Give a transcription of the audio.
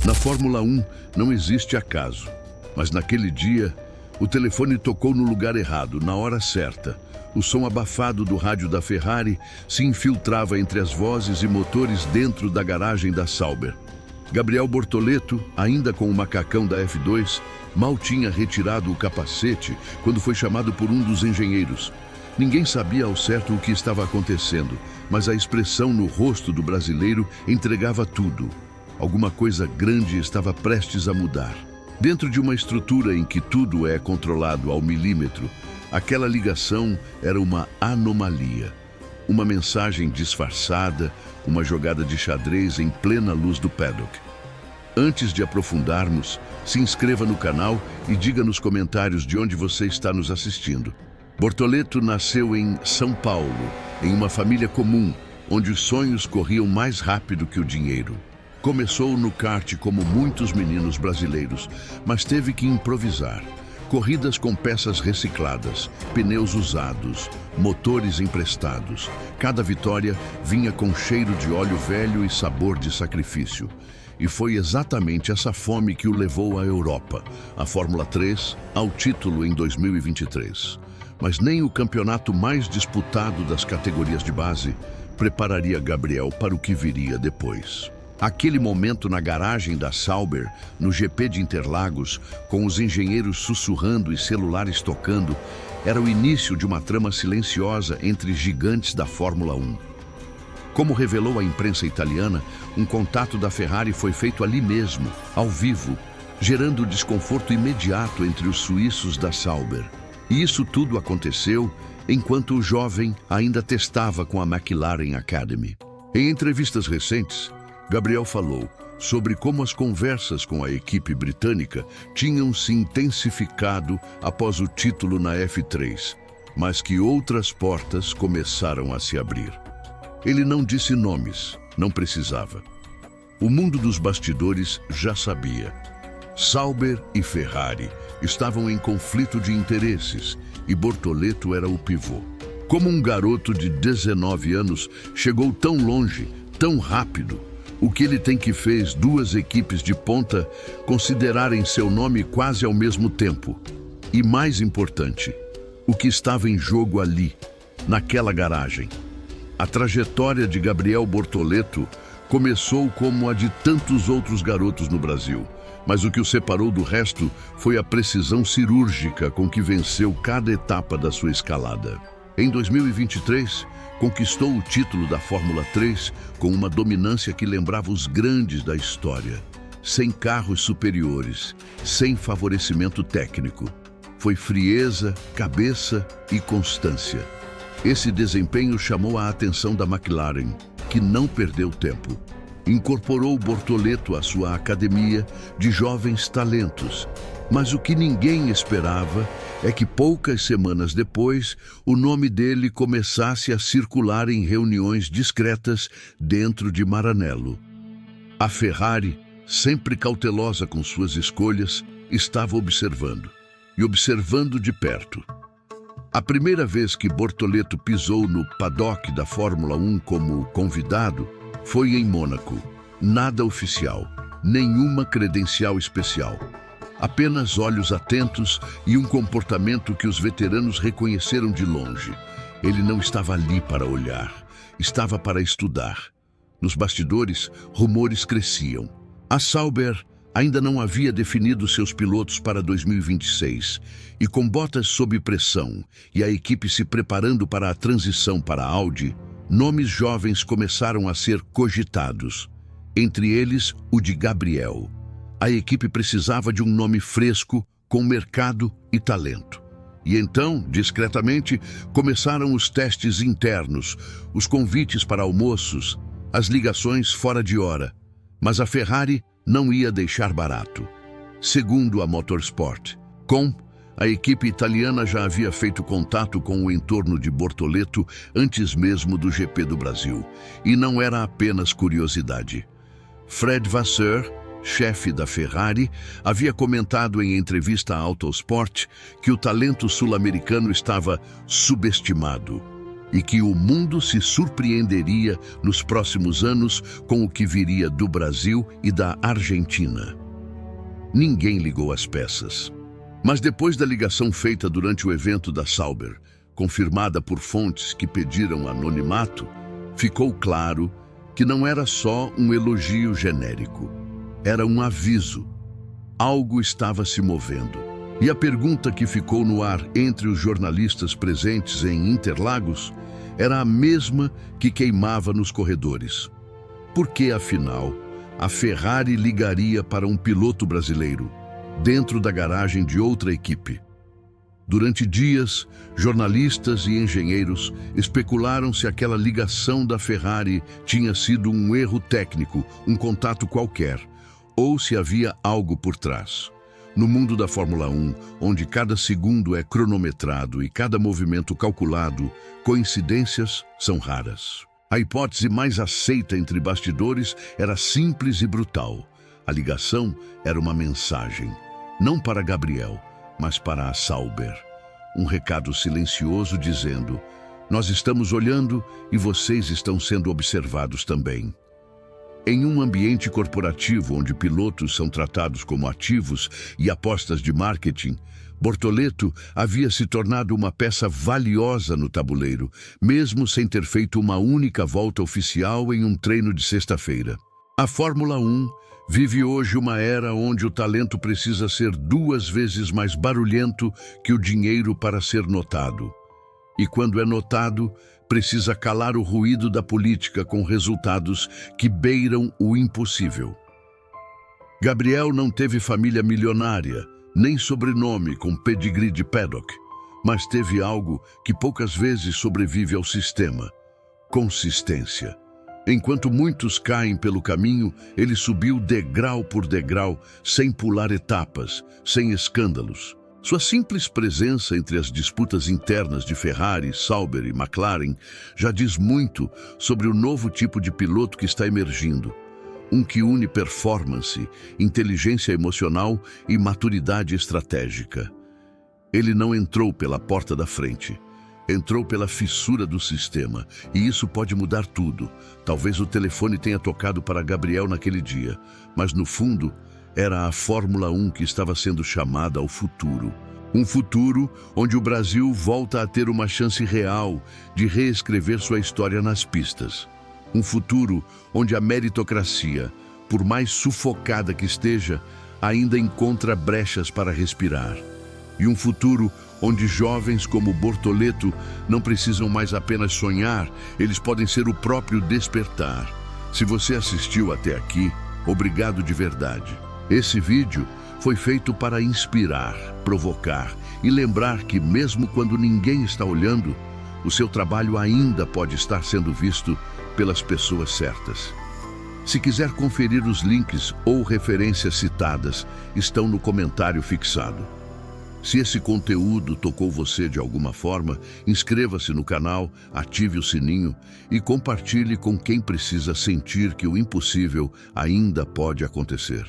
Na Fórmula 1 não existe acaso, mas naquele dia o telefone tocou no lugar errado, na hora certa. O som abafado do rádio da Ferrari se infiltrava entre as vozes e motores dentro da garagem da Sauber. Gabriel Bortoleto, ainda com o macacão da F2, mal tinha retirado o capacete quando foi chamado por um dos engenheiros. Ninguém sabia ao certo o que estava acontecendo, mas a expressão no rosto do brasileiro entregava tudo. Alguma coisa grande estava prestes a mudar. Dentro de uma estrutura em que tudo é controlado ao milímetro, aquela ligação era uma anomalia. Uma mensagem disfarçada, uma jogada de xadrez em plena luz do paddock. Antes de aprofundarmos, se inscreva no canal e diga nos comentários de onde você está nos assistindo. Bortoleto nasceu em São Paulo, em uma família comum, onde os sonhos corriam mais rápido que o dinheiro. Começou no kart como muitos meninos brasileiros, mas teve que improvisar. Corridas com peças recicladas, pneus usados, motores emprestados. Cada vitória vinha com cheiro de óleo velho e sabor de sacrifício. E foi exatamente essa fome que o levou à Europa, à Fórmula 3, ao título em 2023. Mas nem o campeonato mais disputado das categorias de base prepararia Gabriel para o que viria depois. Aquele momento na garagem da Sauber, no GP de Interlagos, com os engenheiros sussurrando e celulares tocando, era o início de uma trama silenciosa entre gigantes da Fórmula 1. Como revelou a imprensa italiana, um contato da Ferrari foi feito ali mesmo, ao vivo, gerando desconforto imediato entre os suíços da Sauber. E isso tudo aconteceu enquanto o jovem ainda testava com a McLaren Academy. Em entrevistas recentes, Gabriel falou sobre como as conversas com a equipe britânica tinham se intensificado após o título na F3, mas que outras portas começaram a se abrir. Ele não disse nomes, não precisava. O mundo dos bastidores já sabia. Sauber e Ferrari estavam em conflito de interesses e Bortoleto era o pivô. Como um garoto de 19 anos chegou tão longe, tão rápido, o que ele tem que fez duas equipes de ponta considerarem seu nome quase ao mesmo tempo. E mais importante, o que estava em jogo ali, naquela garagem. A trajetória de Gabriel Bortoleto começou como a de tantos outros garotos no Brasil, mas o que o separou do resto foi a precisão cirúrgica com que venceu cada etapa da sua escalada. Em 2023, conquistou o título da Fórmula 3 com uma dominância que lembrava os grandes da história, sem carros superiores, sem favorecimento técnico. Foi frieza, cabeça e constância. Esse desempenho chamou a atenção da McLaren, que não perdeu tempo. Incorporou Bortoleto à sua academia de jovens talentos. Mas o que ninguém esperava é que poucas semanas depois, o nome dele começasse a circular em reuniões discretas dentro de Maranello. A Ferrari, sempre cautelosa com suas escolhas, estava observando, e observando de perto. A primeira vez que Bortoleto pisou no paddock da Fórmula 1 como convidado foi em Mônaco. Nada oficial, nenhuma credencial especial. Apenas olhos atentos e um comportamento que os veteranos reconheceram de longe. Ele não estava ali para olhar, estava para estudar. Nos bastidores, rumores cresciam. A Sauber ainda não havia definido seus pilotos para 2026, e com botas sob pressão e a equipe se preparando para a transição para a Audi, nomes jovens começaram a ser cogitados. Entre eles, o de Gabriel. A equipe precisava de um nome fresco, com mercado e talento. E então, discretamente, começaram os testes internos, os convites para almoços, as ligações fora de hora. Mas a Ferrari não ia deixar barato. Segundo a Motorsport, a equipe italiana já havia feito contato com o entorno de Bortoleto antes mesmo do GP do Brasil. E não era apenas curiosidade. Fred Vasseur, chefe da Ferrari, havia comentado em entrevista à Autosport que o talento sul-americano estava subestimado. e que o mundo se surpreenderia nos próximos anos com o que viria do Brasil e da Argentina. Ninguém ligou as peças. Mas depois da ligação feita durante o evento da Sauber, confirmada por fontes que pediram anonimato, ficou claro que não era só um elogio genérico. Era um aviso. Algo estava se movendo. E a pergunta que ficou no ar entre os jornalistas presentes em Interlagos era a mesma que queimava nos corredores. Por que, afinal, a Ferrari ligaria para um piloto brasileiro, dentro da garagem de outra equipe? Durante dias, jornalistas e engenheiros especularam se aquela ligação da Ferrari tinha sido um erro técnico, um contato qualquer, ou se havia algo por trás. No mundo da Fórmula 1, onde cada segundo é cronometrado e cada movimento calculado, coincidências são raras. A hipótese mais aceita entre bastidores era simples e brutal. A ligação era uma mensagem, não para Gabriel, mas para a Sauber. Um recado silencioso dizendo: nós estamos olhando e vocês estão sendo observados também. Em um ambiente corporativo onde pilotos são tratados como ativos e apostas de marketing, Bortoleto havia se tornado uma peça valiosa no tabuleiro, mesmo sem ter feito uma única volta oficial em um treino de sexta-feira. A Fórmula 1 vive hoje uma era onde o talento precisa ser 2 vezes mais barulhento que o dinheiro para ser notado. E quando é notado, precisa calar o ruído da política com resultados que beiram o impossível. Gabriel não teve família milionária, nem sobrenome com pedigree de paddock, mas teve algo que poucas vezes sobrevive ao sistema: consistência. Enquanto muitos caem pelo caminho, ele subiu degrau por degrau, sem pular etapas, sem escândalos. Sua simples presença entre as disputas internas de Ferrari, Sauber e McLaren já diz muito sobre o novo tipo de piloto que está emergindo. Um que une performance, inteligência emocional e maturidade estratégica. Ele não entrou pela porta da frente. Entrou pela fissura do sistema, e isso pode mudar tudo. Talvez o telefone tenha tocado para Gabriel naquele dia, mas no fundo era a Fórmula 1 que estava sendo chamada ao futuro. Um futuro onde o Brasil volta a ter uma chance real de reescrever sua história nas pistas. Um futuro onde a meritocracia, por mais sufocada que esteja, ainda encontra brechas para respirar. E um futuro onde jovens como Bortoleto não precisam mais apenas sonhar, eles podem ser o próprio despertar. Se você assistiu até aqui, obrigado de verdade. Esse vídeo foi feito para inspirar, provocar e lembrar que mesmo quando ninguém está olhando, o seu trabalho ainda pode estar sendo visto pelas pessoas certas. Se quiser conferir os links ou referências citadas, estão no comentário fixado. Se esse conteúdo tocou você de alguma forma, inscreva-se no canal, ative o sininho e compartilhe com quem precisa sentir que o impossível ainda pode acontecer.